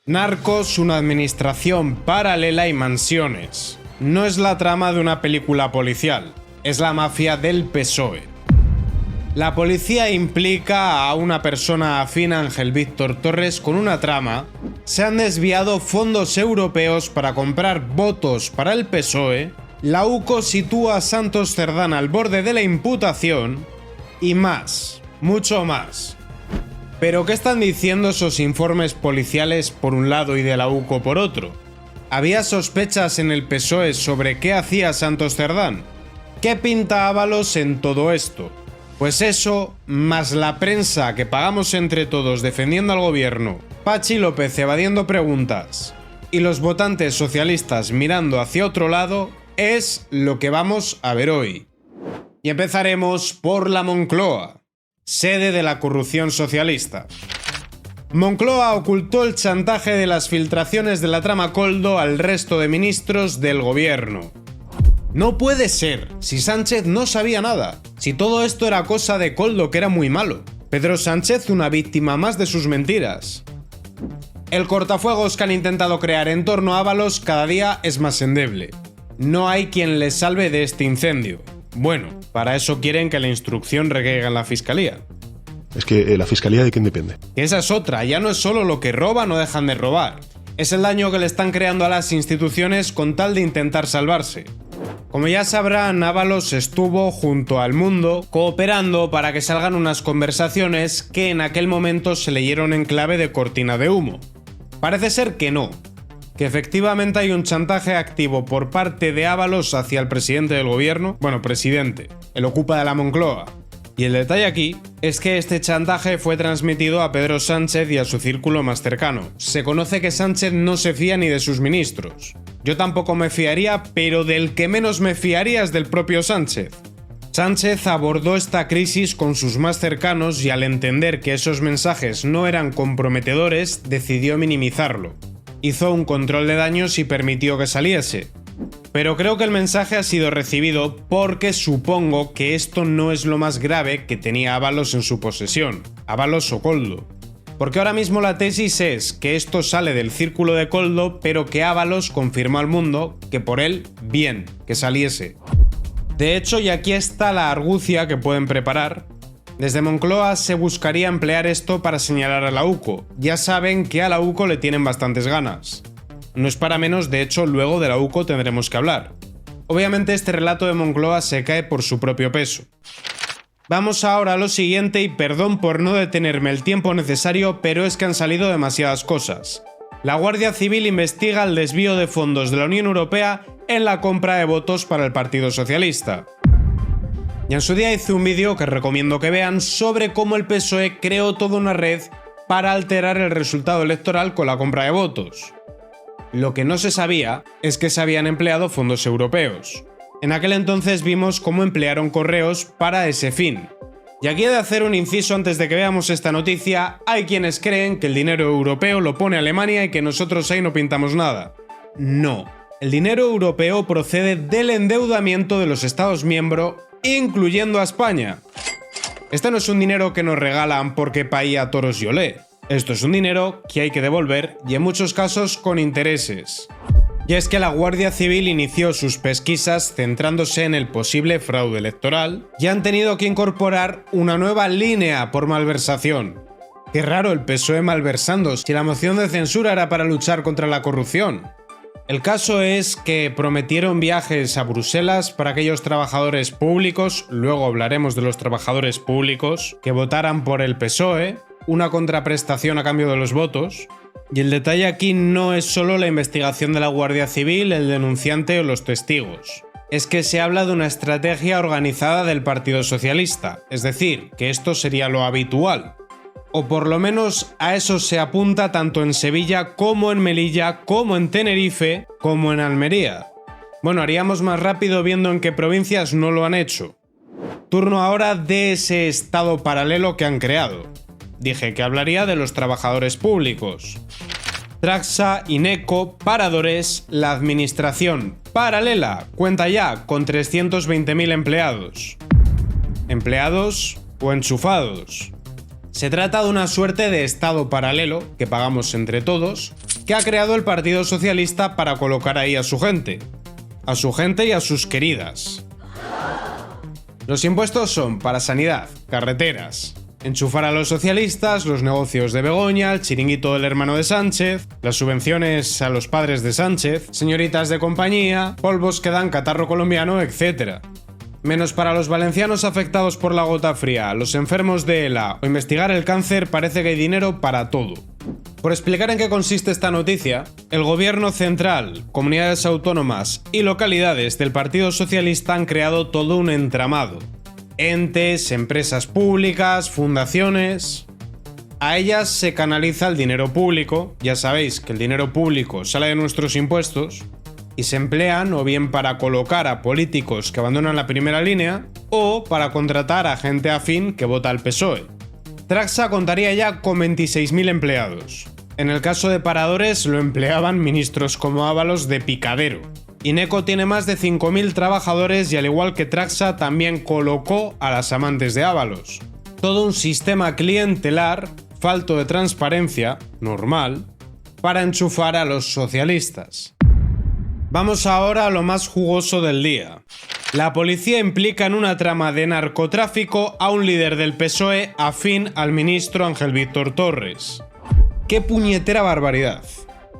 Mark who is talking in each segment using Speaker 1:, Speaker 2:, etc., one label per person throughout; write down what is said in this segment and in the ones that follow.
Speaker 1: Narcos, una administración paralela y mansiones. No es la trama de una película policial, es la mafia del PSOE. La policía implica a una persona afín a Ángel Víctor Torres con una trama. Se han desviado fondos europeos para comprar votos para el PSOE. La UCO sitúa a Santos Cerdán al borde de la imputación. Y más, mucho más. ¿Pero qué están diciendo esos informes policiales por un lado y de la UCO por otro? ¿Había sospechas en el PSOE sobre qué hacía Santos Cerdán? ¿Qué pinta Ábalos en todo esto? Pues eso, más la prensa que pagamos entre todos defendiendo al gobierno, Pachi López evadiendo preguntas y los votantes socialistas mirando hacia otro lado, es lo que vamos a ver hoy. Y empezaremos por la Moncloa, sede de la corrupción socialista. Moncloa ocultó el chantaje de las filtraciones de la trama Koldo al resto de ministros del gobierno. No puede ser, si Sánchez no sabía nada, si todo esto era cosa de Koldo, que era muy malo. Pedro Sánchez, una víctima más de sus mentiras. El cortafuegos que han intentado crear en torno a Ábalos cada día es más endeble. No hay quien les salve de este incendio. Bueno, para eso quieren que la instrucción recaiga en la fiscalía.
Speaker 2: Es que la fiscalía ¿de quién depende?
Speaker 1: Esa es otra, ya no es solo lo que roban o dejan de robar. Es el daño que le están creando a las instituciones con tal de intentar salvarse. Como ya sabrán, Ábalos estuvo junto al Mundo cooperando para que salgan unas conversaciones que en aquel momento se leyeron en clave de cortina de humo. Parece ser que no, que efectivamente hay un chantaje activo por parte de Ábalos hacia el presidente del gobierno, presidente, el ocupa de la Moncloa. Y el detalle aquí es que este chantaje fue transmitido a Pedro Sánchez y a su círculo más cercano. Se conoce que Sánchez no se fía ni de sus ministros. Yo tampoco me fiaría, pero del que menos me fiaría es del propio Sánchez. Sánchez abordó esta crisis con sus más cercanos y al entender que esos mensajes no eran comprometedores, decidió minimizarlo. Hizo un control de daños y permitió que saliese. Pero creo que el mensaje ha sido recibido porque supongo que esto no es lo más grave que tenía Ábalos en su posesión, Ábalos o Koldo. Porque ahora mismo la tesis es que esto sale del círculo de Koldo, pero que Ábalos confirmó al Mundo que por él, bien, que saliese. De hecho, y aquí está la argucia que pueden preparar, desde Moncloa se buscaría emplear esto para señalar a la UCO. Ya saben que a la UCO le tienen bastantes ganas. No es para menos, de hecho, luego de la UCO tendremos que hablar. Obviamente este relato de Moncloa se cae por su propio peso. Vamos ahora a lo siguiente y perdón por no detenerme el tiempo necesario, pero es que han salido demasiadas cosas. La Guardia Civil investiga el desvío de fondos de la Unión Europea en la compra de votos para el Partido Socialista. Y en su día hice un vídeo que recomiendo que vean sobre cómo el PSOE creó toda una red para alterar el resultado electoral con la compra de votos. Lo que no se sabía es que se habían empleado fondos europeos. En aquel entonces vimos cómo emplearon correos para ese fin. Y aquí he de hacer un inciso antes de que veamos esta noticia. Hay quienes creen que el dinero europeo lo pone Alemania y que nosotros ahí no pintamos nada. No. El dinero europeo procede del endeudamiento de los Estados miembros, incluyendo a España. Este no es un dinero que nos regalan porque paía toros y olé. Esto es un dinero que hay que devolver y en muchos casos con intereses. Y es que la Guardia Civil inició sus pesquisas centrándose en el posible fraude electoral y han tenido que incorporar una nueva línea por malversación. Qué raro el PSOE malversando si la moción de censura era para luchar contra la corrupción. El caso es que prometieron viajes a Bruselas para aquellos trabajadores públicos, luego hablaremos de los trabajadores públicos, que votaran por el PSOE, una contraprestación a cambio de los votos. Y el detalle aquí no es solo la investigación de la Guardia Civil, el denunciante o los testigos. Es que se habla de una estrategia organizada del Partido Socialista, es decir, que esto sería lo habitual. O por lo menos a eso se apunta tanto en Sevilla como en Melilla, como en Tenerife, como en Almería. Bueno, haríamos más rápido viendo en qué provincias no lo han hecho. Turno ahora de ese estado paralelo que han creado. Dije que hablaría de los trabajadores públicos. Traxa, Ineco, Paradores, la administración paralela cuenta ya con 320.000 empleados. ¿Empleados o enchufados? Se trata de una suerte de estado paralelo que pagamos entre todos, que ha creado el Partido Socialista para colocar ahí a su gente y a sus queridas. Los impuestos son para sanidad, carreteras, enchufar a los socialistas, los negocios de Begoña, el chiringuito del hermano de Sánchez, las subvenciones a los padres de Sánchez, señoritas de compañía, polvos que dan catarro colombiano, etc. Menos para los valencianos afectados por la gota fría, los enfermos de ELA o investigar el cáncer, parece que hay dinero para todo. Por explicar en qué consiste esta noticia, el gobierno central, comunidades autónomas y localidades del Partido Socialista han creado todo un entramado. Entes, empresas públicas, fundaciones. A ellas se canaliza el dinero público, ya sabéis que el dinero público sale de nuestros impuestos, y se emplean o bien para colocar a políticos que abandonan la primera línea o para contratar a gente afín que vota al PSOE. Tragsa contaría ya con 26.000 empleados. En el caso de paradores lo empleaban ministros como Ábalos de picadero. Ineco tiene más de 5.000 trabajadores y al igual que Tragsa también colocó a las amantes de Ábalos. Todo un sistema clientelar, falto de transparencia, normal, para enchufar a los socialistas. Vamos ahora a lo más jugoso del día. La policía implica en una trama de narcotráfico a un líder del PSOE afín al ministro Ángel Víctor Torres. ¡Qué puñetera barbaridad!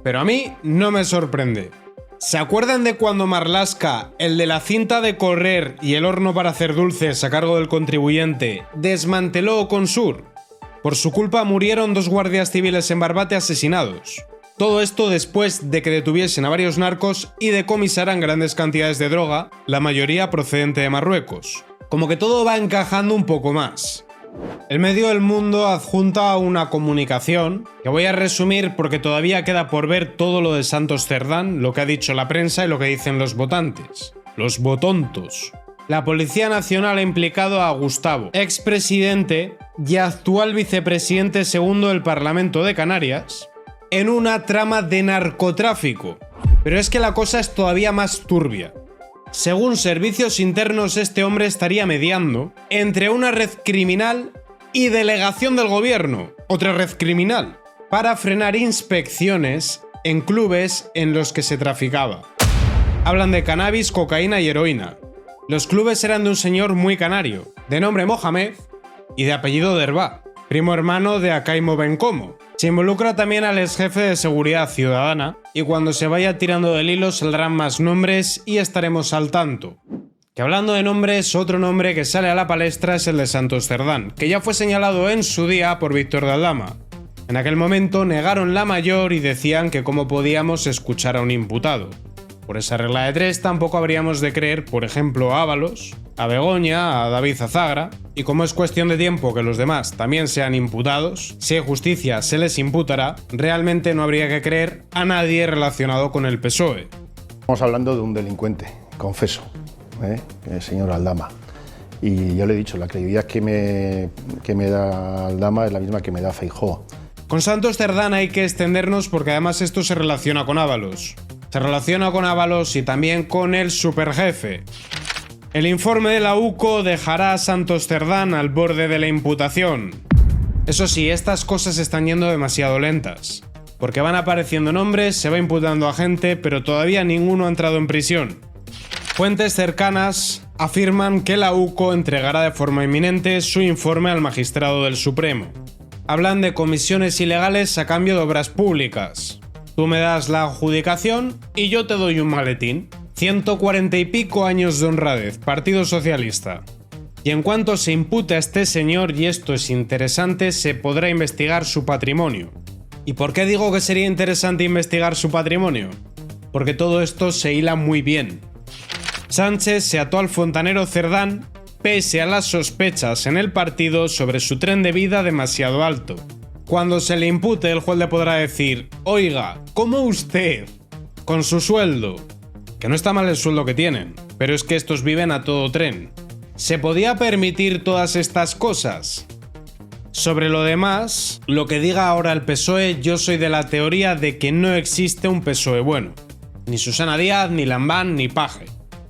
Speaker 1: Pero a mí no me sorprende. ¿Se acuerdan de cuando Marlaska, el de la cinta de correr y el horno para hacer dulces a cargo del contribuyente, desmanteló Consur? Por su culpa murieron 2 guardias civiles en Barbate asesinados. Todo esto después de que detuviesen a varios narcos y decomisaran grandes cantidades de droga, la mayoría procedente de Marruecos. Como que todo va encajando un poco más. El medio El Mundo adjunta una comunicación que voy a resumir porque todavía queda por ver todo lo de Santos Cerdán, lo que ha dicho la prensa y lo que dicen los votantes. Los votontos. La Policía Nacional ha implicado a Gustavo, expresidente y actual vicepresidente segundo del Parlamento de Canarias, en una trama de narcotráfico. Pero es que la cosa es todavía más turbia. Según servicios internos, este hombre estaría mediando entre una red criminal y delegación del gobierno, otra red criminal, para frenar inspecciones en clubes en los que se traficaba. Hablan de cannabis, cocaína y heroína. Los clubes eran de un señor muy canario, de nombre Mohamed y de apellido Derbá, primo hermano de Akaimo Bencomo. Se involucra también al ex jefe de Seguridad Ciudadana y cuando se vaya tirando del hilo saldrán más nombres y estaremos al tanto. Que hablando de nombres, otro nombre que sale a la palestra es el de Santos Cerdán, que ya fue señalado en su día por Víctor de Aldama. En aquel momento negaron la mayor y decían que cómo podíamos escuchar a un imputado. Por esa regla de 3 tampoco habríamos de creer, por ejemplo, a Ábalos, a Begoña, a David Azagra, y como es cuestión de tiempo que los demás también sean imputados, si hay justicia se les imputará, realmente no habría que creer a nadie relacionado con el PSOE.
Speaker 3: Estamos hablando de un delincuente, confeso, el señor Aldama. Y yo le he dicho, la credibilidad que me da Aldama es la misma que me da Feijóo.
Speaker 1: Con Santos Cerdán hay que extendernos porque además esto se relaciona con Ábalos. Se relaciona con Ábalos y también con el superjefe. El informe de la UCO dejará a Santos Cerdán al borde de la imputación. Eso sí, estas cosas están yendo demasiado lentas, porque van apareciendo nombres, se va imputando a gente, pero todavía ninguno ha entrado en prisión. Fuentes cercanas afirman que la UCO entregará de forma inminente su informe al magistrado del Supremo. Hablan de comisiones ilegales a cambio de obras públicas. Tú me das la adjudicación y yo te doy un maletín. 140 y pico años de honradez, Partido Socialista. Y en cuanto se impute a este señor, y esto es interesante, se podrá investigar su patrimonio. ¿Y por qué digo que sería interesante investigar su patrimonio? Porque todo esto se hila muy bien. Sánchez se ató al fontanero Cerdán pese a las sospechas en el partido sobre su tren de vida demasiado alto. Cuando se le impute, el juez le podrá decir: oiga, ¿cómo usted, con su sueldo, que no está mal el sueldo que tienen, pero es que estos viven a todo tren, se podía permitir todas estas cosas? Sobre lo demás, lo que diga ahora el PSOE, yo soy de la teoría de que no existe un PSOE bueno. Ni Susana Díaz, ni Lambán, ni Paje.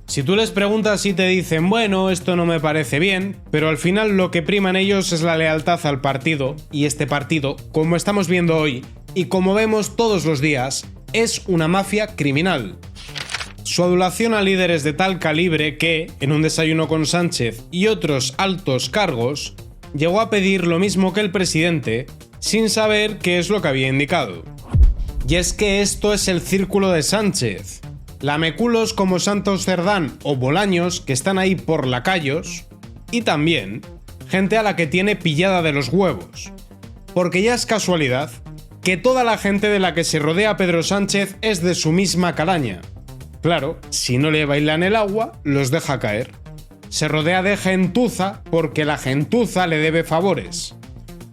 Speaker 1: Si tú les preguntas y te dicen, bueno, esto no me parece bien, pero al final lo que prima en ellos es la lealtad al partido, y este partido, como estamos viendo hoy, y como vemos todos los días, es una mafia criminal. Su adulación a líderes de tal calibre que, en un desayuno con Sánchez y otros altos cargos, llegó a pedir lo mismo que el presidente, sin saber qué es lo que había indicado. Y es que esto es el círculo de Sánchez. Lameculos como Santos Cerdán o Bolaños que están ahí por lacayos, y también gente a la que tiene pillada de los huevos. Porque ya es casualidad que toda la gente de la que se rodea Pedro Sánchez es de su misma calaña. Claro, si no le bailan el agua, los deja caer. Se rodea de gentuza porque la gentuza le debe favores.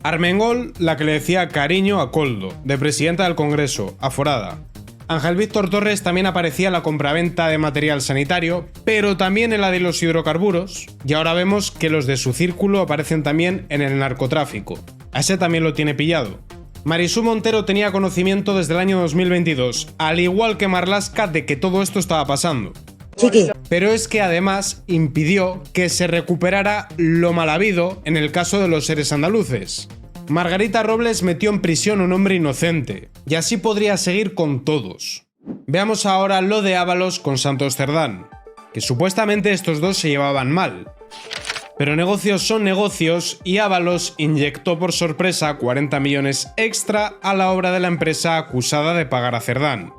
Speaker 1: Armengol, la que le decía cariño a Koldo, de presidenta del Congreso, aforada. Ángel Víctor Torres también aparecía en la compraventa de material sanitario, pero también en la de los hidrocarburos, y ahora vemos que los de su círculo aparecen también en el narcotráfico. A ese también lo tiene pillado. Marisú Montero tenía conocimiento desde el año 2022, al igual que Marlaska, de que todo esto estaba pasando.
Speaker 4: Chiqui.
Speaker 1: Pero es que además impidió que se recuperara lo mal habido en el caso de los seres andaluces. Margarita Robles metió en prisión a un hombre inocente, y así podría seguir con todos. Veamos ahora lo de Ábalos con Santos Cerdán, que supuestamente estos dos se llevaban mal. Pero negocios son negocios y Ábalos inyectó por sorpresa 40 millones extra a la obra de la empresa acusada de pagar a Cerdán.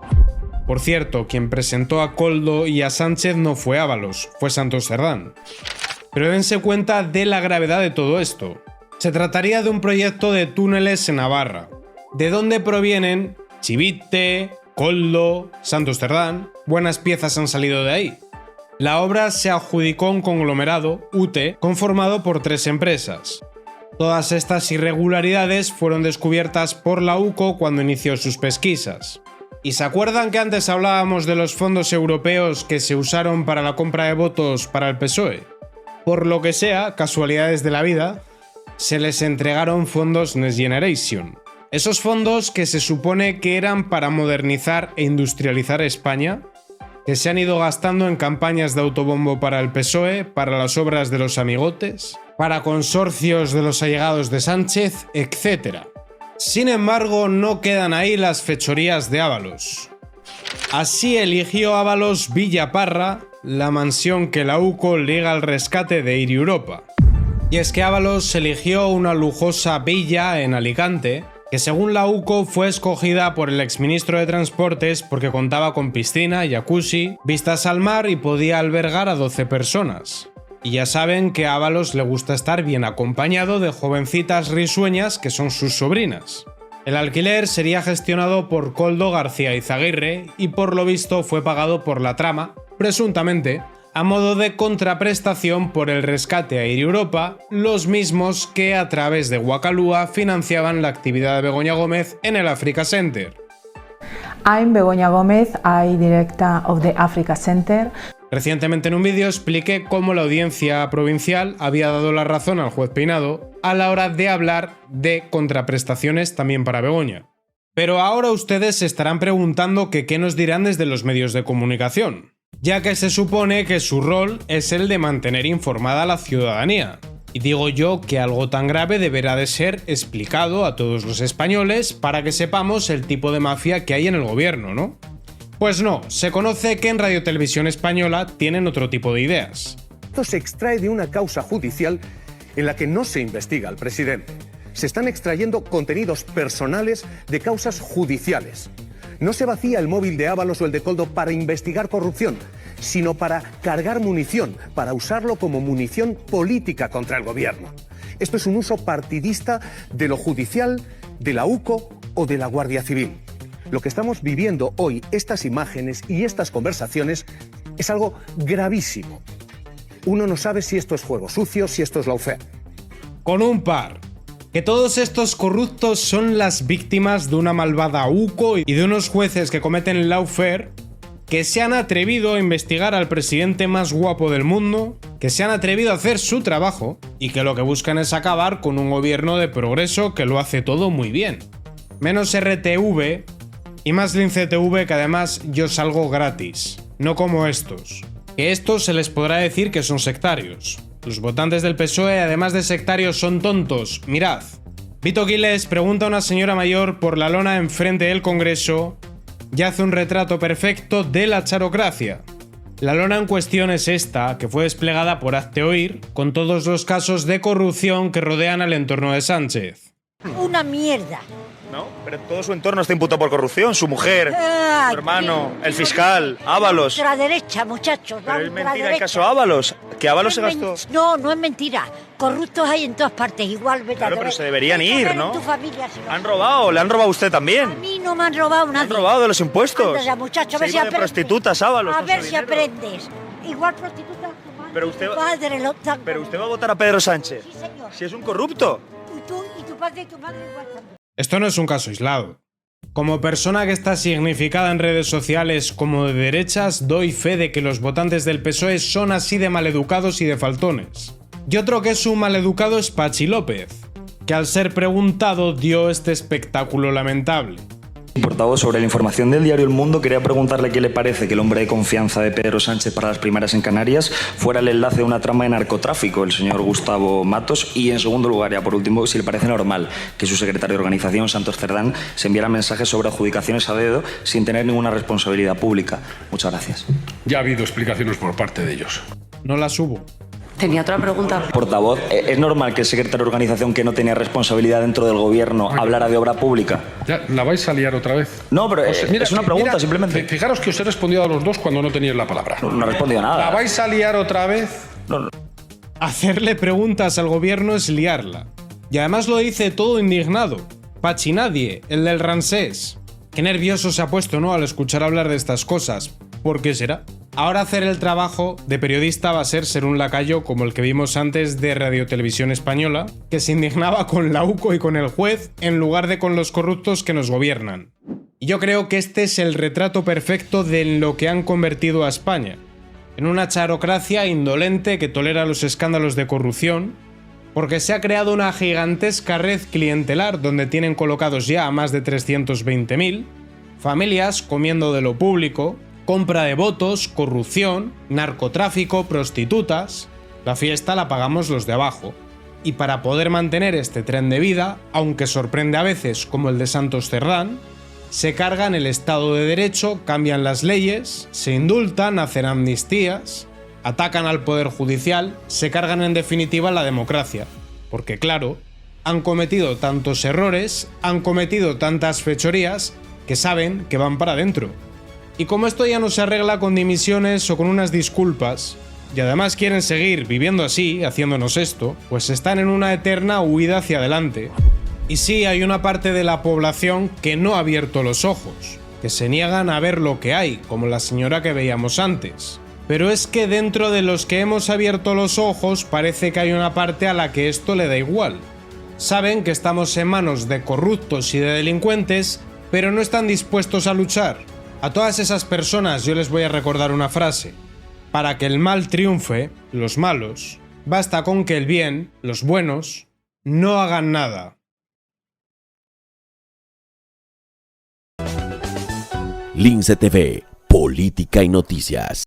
Speaker 1: Por cierto, quien presentó a Koldo y a Sánchez no fue Ábalos, fue Santos Cerdán. Pero dense cuenta de la gravedad de todo esto. Se trataría de un proyecto de túneles en Navarra. ¿De dónde provienen? Chivite, Koldo, Santos Cerdán. Buenas piezas han salido de ahí. La obra se adjudicó a un conglomerado, UTE, conformado por 3 empresas. Todas estas irregularidades fueron descubiertas por la UCO cuando inició sus pesquisas. ¿Y se acuerdan que antes hablábamos de los fondos europeos que se usaron para la compra de votos para el PSOE? Por lo que sea, casualidades de la vida, se les entregaron fondos Next Generation. Esos fondos que se supone que eran para modernizar e industrializar España, que se han ido gastando en campañas de autobombo para el PSOE, para las obras de los amigotes, para consorcios de los allegados de Sánchez, etc. Sin embargo, no quedan ahí las fechorías de Ábalos. Así eligió Ábalos Villa Parra, la mansión que la UCO liga al rescate de Air Europa. Y es que Ábalos eligió una lujosa villa en Alicante, que según la UCO fue escogida por el exministro de Transportes porque contaba con piscina, jacuzzi, vistas al mar y podía albergar a 12 personas. Y ya saben que a Ábalos le gusta estar bien acompañado de jovencitas risueñas que son sus sobrinas. El alquiler sería gestionado por Koldo García Izaguirre y por lo visto fue pagado por la trama, presuntamente, a modo de contraprestación por el rescate a Air Europa, los mismos que a través de Wakalua financiaban la actividad de Begoña Gómez en el Africa Center.
Speaker 5: I'm Begoña Gómez, I'm Director of the Africa Center.
Speaker 1: Recientemente en un vídeo expliqué cómo la audiencia provincial había dado la razón al juez Peinado a la hora de hablar de contraprestaciones también para Begoña. Pero ahora ustedes se estarán preguntando que qué nos dirán desde los medios de comunicación, ya que se supone que su rol es el de mantener informada a la ciudadanía. Y digo yo que algo tan grave deberá de ser explicado a todos los españoles para que sepamos el tipo de mafia que hay en el gobierno, ¿no? Pues no, se conoce que en Radio Televisión Española tienen otro tipo de ideas.
Speaker 6: Esto se extrae de una causa judicial en la que no se investiga al presidente. Se están extrayendo contenidos personales de causas judiciales. No se vacía el móvil de Ábalos o el de Koldo para investigar corrupción, sino para cargar munición, para usarlo como munición política contra el gobierno. Esto es un uso partidista de lo judicial, de la UCO o de la Guardia Civil. Lo que estamos viviendo hoy, estas imágenes y estas conversaciones, es algo gravísimo. Uno no sabe si esto es juego sucio, si esto es lawfare.
Speaker 1: Con un par. Que todos estos corruptos son las víctimas de una malvada UCO y de unos jueces que cometen lawfare, que se han atrevido a investigar al presidente más guapo del mundo, que se han atrevido a hacer su trabajo y que lo que buscan es acabar con un gobierno de progreso que lo hace todo muy bien. Menos RTV y más LinceTV, que además yo salgo gratis, no como estos. Que estos se les podrá decir que son sectarios. Los votantes del PSOE, además de sectarios, son tontos. Mirad, Vito Quiles pregunta a una señora mayor por la lona enfrente del Congreso y hace un retrato perfecto de la charocracia. La lona en cuestión es esta, que fue desplegada por Hazte Oír, con todos los casos de corrupción que rodean al entorno de Sánchez.
Speaker 4: Una mierda.
Speaker 7: ¿No? Pero todo su entorno está imputado por corrupción. Su mujer,
Speaker 4: Ay,
Speaker 7: su hermano, el fiscal, Ábalos.
Speaker 4: Ultraderecha, muchachos.
Speaker 7: Pero es mentira el caso Ábalos. Que Ábalos se gastó...
Speaker 4: No, no es mentira. Corruptos hay en todas partes, igual.
Speaker 7: Claro, pero se deberían ir, ¿no?
Speaker 4: Tu familia, si no.
Speaker 7: Han robado, le han robado a usted también.
Speaker 4: A mí no me han robado nadie.
Speaker 7: Han robado de los impuestos.
Speaker 4: Anda ya, muchacho, a ver
Speaker 7: Se
Speaker 4: si
Speaker 7: iba de
Speaker 4: aprendes.
Speaker 7: prostitutas, Ábalos.
Speaker 4: A
Speaker 7: con
Speaker 4: ver
Speaker 7: su
Speaker 4: si
Speaker 7: dinero.
Speaker 4: aprendes. Igual prostituta tu madre.
Speaker 7: Pero usted-
Speaker 4: Tu padre lo están.
Speaker 7: Pero usted va a votar a Pedro Sánchez.
Speaker 4: Sí, señor.
Speaker 7: Si es un corrupto.
Speaker 4: Y tú, y tu padre y tu madre igual también.
Speaker 1: Esto no es un caso aislado. Como persona que está significada en redes sociales como de derechas, doy fe de que los votantes del PSOE son así de maleducados y de faltones. Y otro que es un maleducado es Pachi López, que al ser preguntado dio este espectáculo lamentable.
Speaker 8: Portavoz, sobre la información del diario El Mundo, quería preguntarle qué le parece que el hombre de confianza de Pedro Sánchez para las primarias en Canarias fuera el enlace de una trama de narcotráfico, el señor Gustavo Matos, y en segundo lugar, ya por último, si le parece normal que su secretario de organización, Santos Cerdán, se enviara mensajes sobre adjudicaciones a dedo sin tener ninguna responsabilidad pública. Muchas gracias.
Speaker 9: Ya ha habido explicaciones por parte de ellos.
Speaker 1: No las hubo.
Speaker 10: Tenía otra pregunta.
Speaker 8: Portavoz, ¿es normal que el secretario de organización que no tenía responsabilidad dentro del gobierno hablara de obra pública?
Speaker 9: Ya, ¿la vais a liar otra vez?
Speaker 8: No, pero
Speaker 9: Pues,
Speaker 8: es una pregunta, simplemente.
Speaker 9: Fijaros que os he respondido a los dos cuando no teníais la palabra.
Speaker 8: No he respondido
Speaker 9: ¿La
Speaker 8: nada.
Speaker 9: vais a liar otra vez?
Speaker 8: No.
Speaker 1: Hacerle preguntas al gobierno es liarla. Y además lo dice todo indignado. Pachi Nadie, el del Ramsés. Qué nervioso se ha puesto, ¿no?, al escuchar hablar de estas cosas. ¿Por qué será? Ahora hacer el trabajo de periodista va a ser un lacayo como el que vimos antes de Radio Televisión Española, que se indignaba con la UCO y con el juez en lugar de con los corruptos que nos gobiernan. Y yo creo que este es el retrato perfecto de en lo que han convertido a España. En una charocracia indolente que tolera los escándalos de corrupción, porque se ha creado una gigantesca red clientelar donde tienen colocados ya a más de 320.000, familias comiendo de lo público, compra de votos, corrupción, narcotráfico, prostitutas. La fiesta la pagamos los de abajo. Y para poder mantener este tren de vida, aunque sorprende a veces como el de Santos Cerdán, se cargan el Estado de Derecho, cambian las leyes, se indultan, hacen amnistías, atacan al Poder Judicial, se cargan en definitiva la democracia. Porque claro, han cometido tantos errores, han cometido tantas fechorías, que saben que van para adentro. Y como esto ya no se arregla con dimisiones o con unas disculpas, y además quieren seguir viviendo así, haciéndonos esto, pues están en una eterna huida hacia adelante. Y sí, hay una parte de la población que no ha abierto los ojos, que se niegan a ver lo que hay, como la señora que veíamos antes. Pero es que dentro de los que hemos abierto los ojos parece que hay una parte a la que esto le da igual. Saben que estamos en manos de corruptos y de delincuentes, pero no están dispuestos a luchar. A todas esas personas yo les voy a recordar una frase. Para que el mal triunfe, los malos, basta con que el bien, los buenos, no hagan nada.
Speaker 11: Lince TV, Política y Noticias.